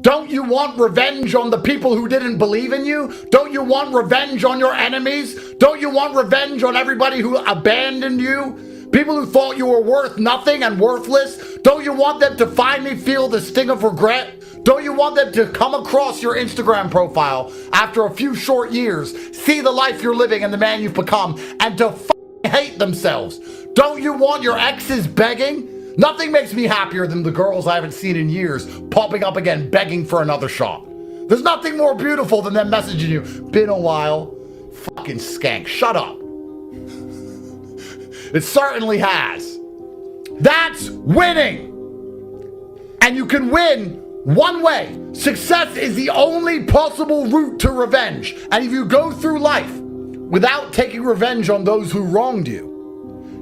Don't you want revenge on the people who didn't believe in you? Don't you want revenge on your enemies? Don't you want revenge on everybody who abandoned you? People who thought you were worth nothing and worthless? Don't you want them to finally feel the sting of regret? Don't you want them to come across your Instagram profile after a few short years, see the life you're living and the man you've become, and to hate themselves? Don't you want your exes begging? Nothing makes me happier than the girls I haven't seen in years popping up again begging for another shot. There's nothing more beautiful than them messaging you. Been a while. Fucking skank. Shut up. It certainly has. That's winning. And you can win one way. Success is the only possible route to revenge. And if you go through life without taking revenge on those who wronged you,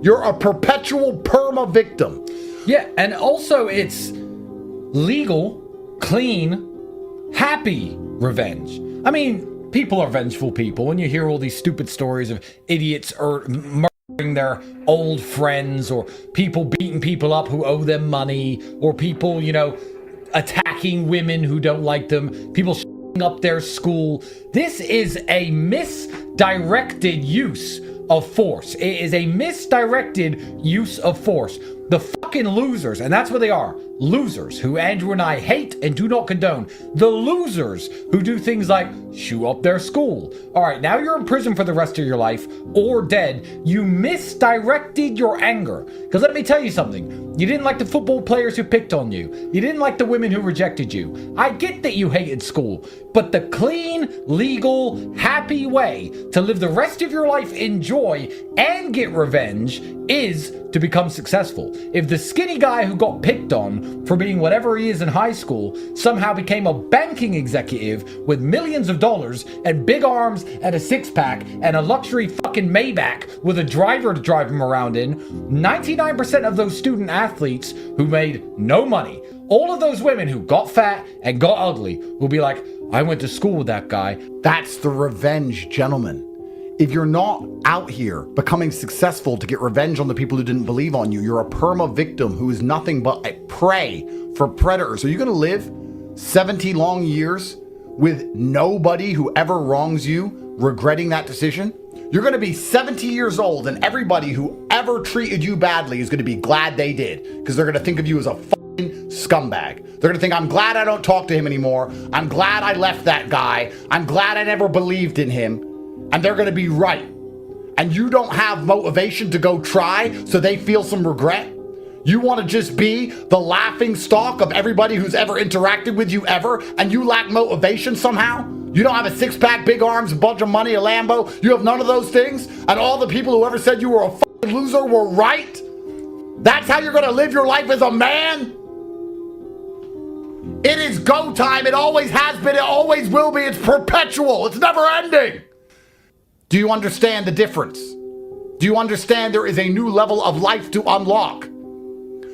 you're a perpetual perma-victim. Yeah, and also it's legal, clean, happy revenge. I mean, people are vengeful people, and you hear all these stupid stories of idiots or murdering their old friends, or people beating people up who owe them money, or people, attacking women who don't like them, people up their school. This is a misdirected use of force. It is a misdirected use of force. The fucking losers, and that's what they are, losers who Andrew and I hate and do not condone. The losers who do things like shoot up their school. All right, now you're in prison for the rest of your life or dead. You misdirected your anger. Because let me tell you something. You didn't like the football players who picked on you. You didn't like the women who rejected you. I get that you hated school, but the clean, legal, happy way to live the rest of your life in joy and get revenge is to become successful. If the skinny guy who got picked on for being whatever he is in high school somehow became a banking executive with millions of dollars and big arms and a six-pack and a luxury fucking Maybach with a driver to drive him around in, 99% of those student athletes who made no money, all of those women who got fat and got ugly, will be like, I went to school with that guy. That's the revenge, gentlemen. If you're not out here becoming successful to get revenge on the people who didn't believe on you, you're a perma-victim who is nothing but a prey for predators. Are you going to live 70 long years with nobody who ever wrongs you regretting that decision? You're going to be 70 years old and everybody who ever treated you badly is going to be glad they did, because they're going to think of you as a fucking scumbag. They're going to think, I'm glad I don't talk to him anymore. I'm glad I left that guy. I'm glad I never believed in him. And they're going to be right. And you don't have motivation to go try, so they feel some regret. You want to just be the laughing stock of everybody who's ever interacted with you ever, and you lack motivation somehow? You don't have a six-pack, big arms, a bunch of money, a Lambo. You have none of those things, and all the people who ever said you were a fucking loser were right? That's how you're going to live your life as a man? It is go time. It always has been. It always will be. It's perpetual. It's never ending. Do you understand the difference? Do you understand there is a new level of life to unlock?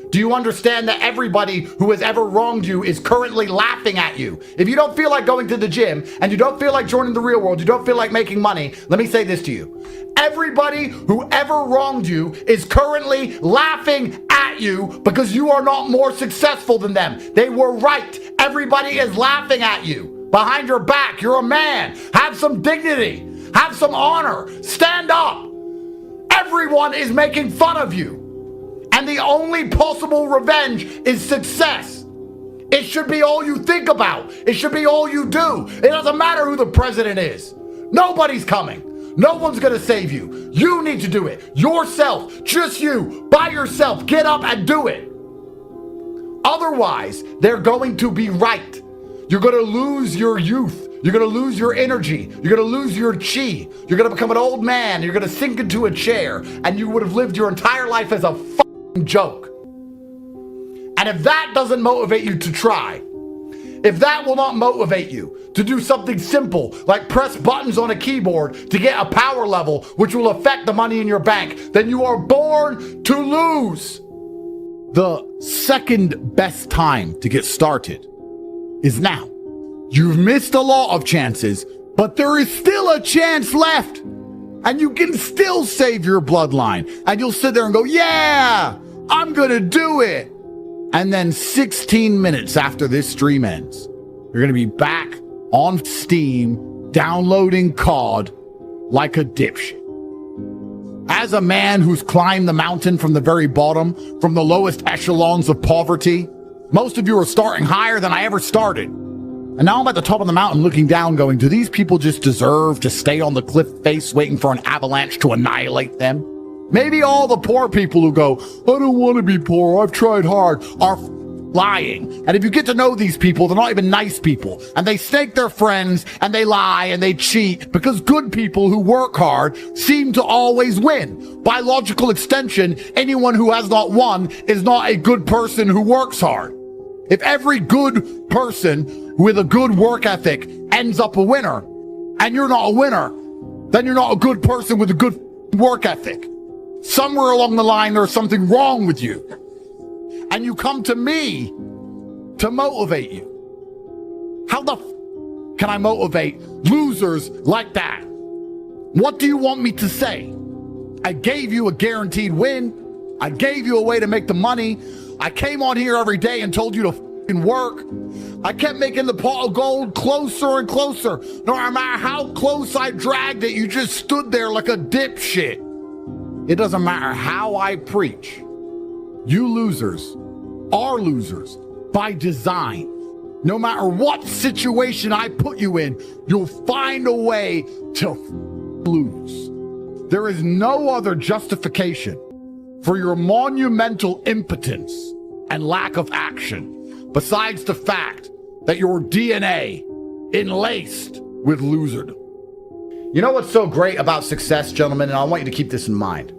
Do you understand that everybody who has ever wronged you is currently laughing at you? If you don't feel like going to the gym and you don't feel like joining the real world, you don't feel like making money, let me say this to you. Everybody who ever wronged you is currently laughing at you because you are not more successful than them. They were right. Everybody is laughing at you. Behind your back, you're a man. Have some dignity. Have some honor. Stand up. Everyone is making fun of you. And the only possible revenge is success. It should be all you think about. It should be all you do. It doesn't matter who the president is. Nobody's coming. No one's going to save you. You need to do it. Yourself. Just you. By yourself. Get up and do it. Otherwise, they're going to be right. You're going to lose your youth. You're going to lose your energy. You're going to lose your chi. You're going to become an old man. You're going to sink into a chair. And you would have lived your entire life as a fucking joke. And if that doesn't motivate you to try, if that will not motivate you to do something simple like press buttons on a keyboard to get a power level which will affect the money in your bank, then you are born to lose. The second best time to get started is now. You've missed a lot of chances, but there is still a chance left. And you can still save your bloodline. And you'll sit there and go, yeah, I'm going to do it. And then 16 minutes after this stream ends, you're going to be back on Steam, downloading COD like a dipshit. As a man who's climbed the mountain from the very bottom, from the lowest echelons of poverty, most of you are starting higher than I ever started. And now I'm at the top of the mountain looking down going, do these people just deserve to stay on the cliff face waiting for an avalanche to annihilate them? Maybe all the poor people who go, I don't want to be poor, I've tried hard, are lying. And if you get to know these people, they're not even nice people. And they snake their friends, and they lie, and they cheat, because good people who work hard seem to always win. By logical extension, anyone who has not won is not a good person who works hard. If every good person with a good work ethic ends up a winner, and you're not a winner, then you're not a good person with a good work ethic. Somewhere along the line, there's something wrong with you. And you come to me to motivate you. How the can I motivate losers like that? What do you want me to say? I gave you a guaranteed win. I gave you a way to make the money. I came on here every day and told you to work. I kept making the pot of gold closer and closer. No matter how close I dragged it, you just stood there like a dipshit. It doesn't matter how I preach. You losers are losers by design. No matter what situation I put you in, you'll find a way to lose. There is no other justification for your monumental impotence and lack of action besides the fact that your DNA enlaced with loserdom. You know what's so great about success, gentlemen, and I want you to keep this in mind.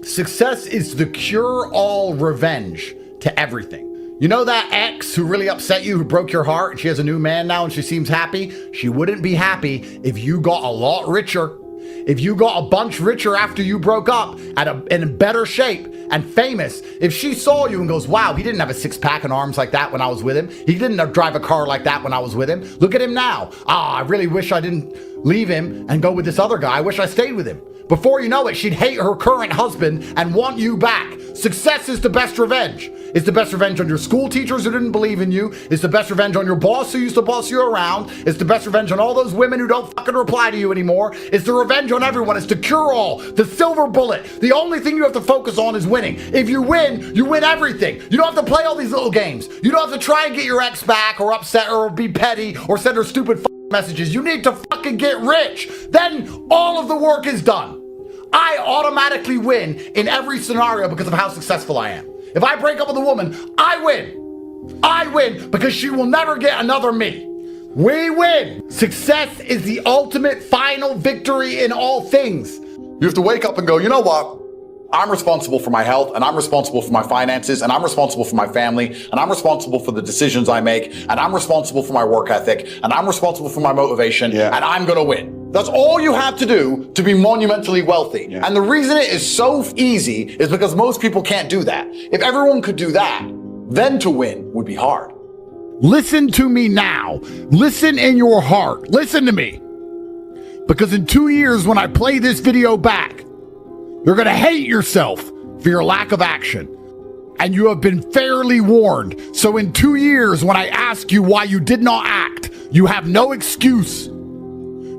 Success is the cure-all revenge to everything. You know that ex who really upset you, who broke your heart, and she has a new man now and she seems happy? She wouldn't be happy if you got a lot richer. If you got a bunch richer after you broke up, in better shape and famous, if she saw you and goes, wow, he didn't have a six-pack and arms like that when I was with him. He didn't drive a car like that when I was with him. Look at him now. I really wish I didn't leave him and go with this other guy. I wish I stayed with him. Before you know it, she'd hate her current husband and want you back. Success is the best revenge. It's the best revenge on your school teachers who didn't believe in you. It's the best revenge on your boss who used to boss you around. It's the best revenge on all those women who don't fucking reply to you anymore. It's the revenge on everyone. It's the cure-all, the silver bullet. The only thing you have to focus on is winning. If you win everything. You don't have to play all these little games. You don't have to try and get your ex back or upset her or be petty or send her stupid messages. You need to fucking get rich. Then all of the work is done. I automatically win in every scenario because of how successful I am. If I break up with a woman, I win. I win because she will never get another me. We win. Success is the ultimate final victory in all things. You have to wake up and go, you know what? I'm responsible for my health, and I'm responsible for my finances, and I'm responsible for my family, and I'm responsible for the decisions I make, and I'm responsible for my work ethic, and I'm responsible for my motivation, and I'm gonna win. That's all you have to do to be monumentally wealthy. And the reason it is so easy is because most people can't do that. If everyone could do that, then to win would be hard. Listen to me now. Listen in your heart. Listen to me. Because in 2 years, when I play this video back, you're going to hate yourself for your lack of action. And you have been fairly warned. So in 2 years, when I ask you why you did not act, you have no excuse.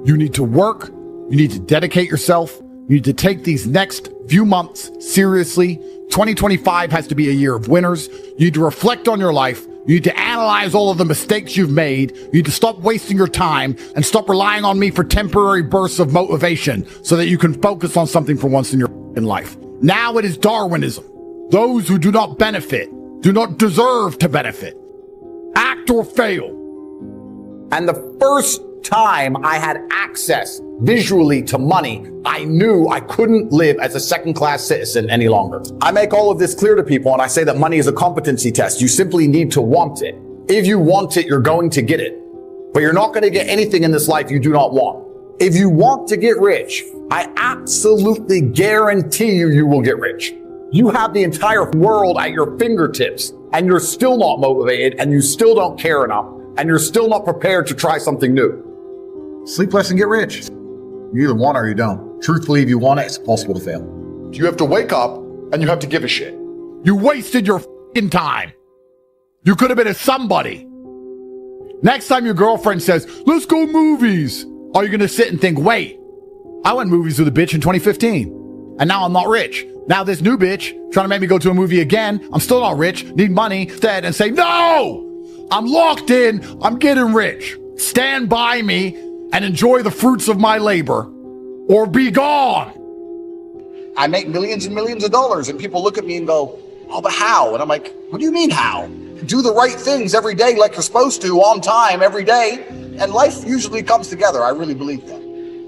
You need to work. You need to dedicate yourself. You need to take these next few months seriously. 2025 has to be a year of winners. You need to reflect on your life. You need to analyze all of the mistakes you've made. You need to stop wasting your time and stop relying on me for temporary bursts of motivation so that you can focus on something for once in your life. Now it is Darwinism. Those who do not benefit do not deserve to benefit. Act or fail. And the first time I had access visually to money, I knew I couldn't live as a second-class citizen any longer. I make all of this clear to people, and I say that money is a competency test. You simply need to want it. If you want it, you're going to get it. But you're not going to get anything in this life you do not want. If you want to get rich, I absolutely guarantee you will get rich. You have the entire world at your fingertips, and you're still not motivated, and you still don't care enough, and you're still not prepared to try something new. Sleep less and get rich. You either want it or you don't. Truthfully, if you want it, it's possible to fail. You have to wake up and you have to give a shit. You wasted your f***ing time. You could have been a somebody. Next time your girlfriend says, let's go movies, are you going to sit and think, wait, I went movies with a bitch in 2015 and now I'm not rich. Now this new bitch trying to make me go to a movie again. I'm still not rich, need money instead, and say, no, I'm locked in. I'm getting rich. Stand by me and enjoy the fruits of my labor or be gone. I make millions and millions of dollars and people look at me and go, oh, but how? And I'm like, what do you mean how? Do the right things every day like you're supposed to, on time, every day, and life usually comes together. I really believe that.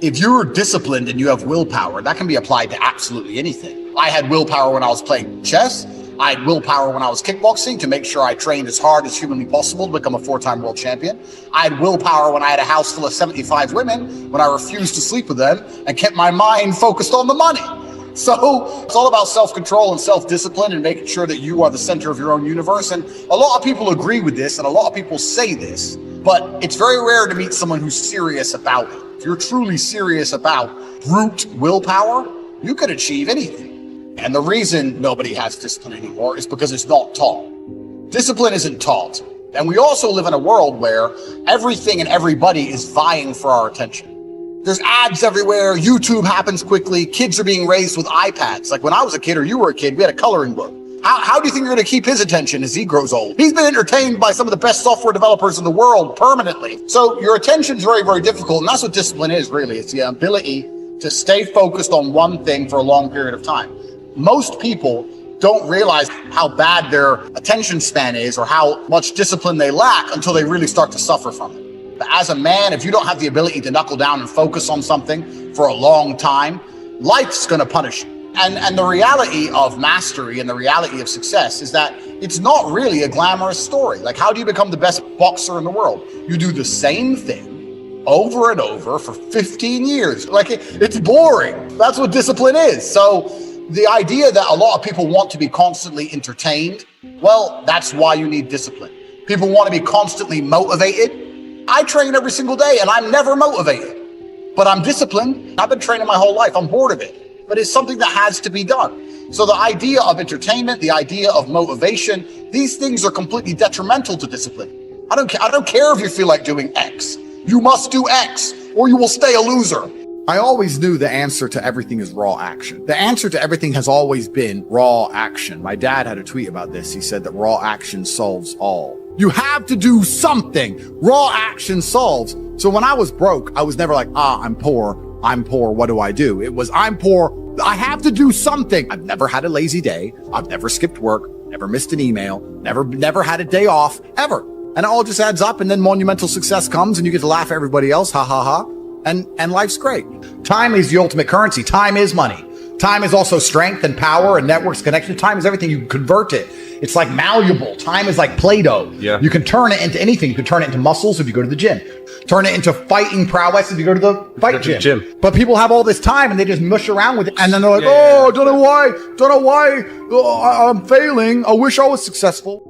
If you're disciplined and you have willpower, that can be applied to absolutely anything. I had willpower when I was playing chess. I had willpower when I was kickboxing to make sure I trained as hard as humanly possible to become a 4-time world champion. I had willpower when I had a house full of 75 women, when I refused to sleep with them and kept my mind focused on the money. So it's all about self-control and self-discipline and making sure that you are the center of your own universe. And a lot of people agree with this and a lot of people say this, but it's very rare to meet someone who's serious about it. If you're truly serious about brute willpower, you could achieve anything. And the reason nobody has discipline anymore is because it's not taught. Discipline isn't taught. And we also live in a world where everything and everybody is vying for our attention. There's ads everywhere. YouTube happens quickly. Kids are being raised with iPads. Like when I was a kid or you were a kid, we had a coloring book. How do you think you're going to keep his attention as he grows old? He's been entertained by some of the best software developers in the world permanently. So your attention's very, very difficult. And that's what discipline is, really. It's the ability to stay focused on one thing for a long period of time. Most people don't realize how bad their attention span is or how much discipline they lack until they really start to suffer from it. But as a man, if you don't have the ability to knuckle down and focus on something for a long time, life's going to punish you. And the reality of mastery and the reality of success is that it's not really a glamorous story. Like, how do you become the best boxer in the world? You do the same thing over and over for 15 years. Like, it's boring. That's what discipline is. So the idea that a lot of people want to be constantly entertained, well, that's why you need discipline. People want to be constantly motivated. I train every single day and I'm never motivated, but I'm disciplined. I've been training my whole life. I'm bored of it, but it's something that has to be done. So the idea of entertainment, the idea of motivation, these things are completely detrimental to discipline. I don't care if you feel like doing X. You must do X or you will stay a loser. I always knew the answer to everything is raw action. The answer to everything has always been raw action. My dad had a tweet about this. He said that raw action solves all. You have to do something. Raw action solves. So when I was broke, I was never like, I'm poor. What do I do? It was, I'm poor. I have to do something. I've never had a lazy day. I've never skipped work, never missed an email, never had a day off, ever. And it all just adds up, and then monumental success comes and you get to laugh at everybody else. Ha ha ha. And life's great. Time is the ultimate currency. Time is money. Time is also strength and power and networks connection. Time is everything. You can convert it. It's like malleable. Time is like Play-Doh. Yeah. You can turn it into anything. You can turn it into muscles if you go to the gym. Turn it into fighting prowess if you go to the fight gym. But people have all this time and they just mush around with it. And then they're like, don't know why I'm failing. I wish I was successful.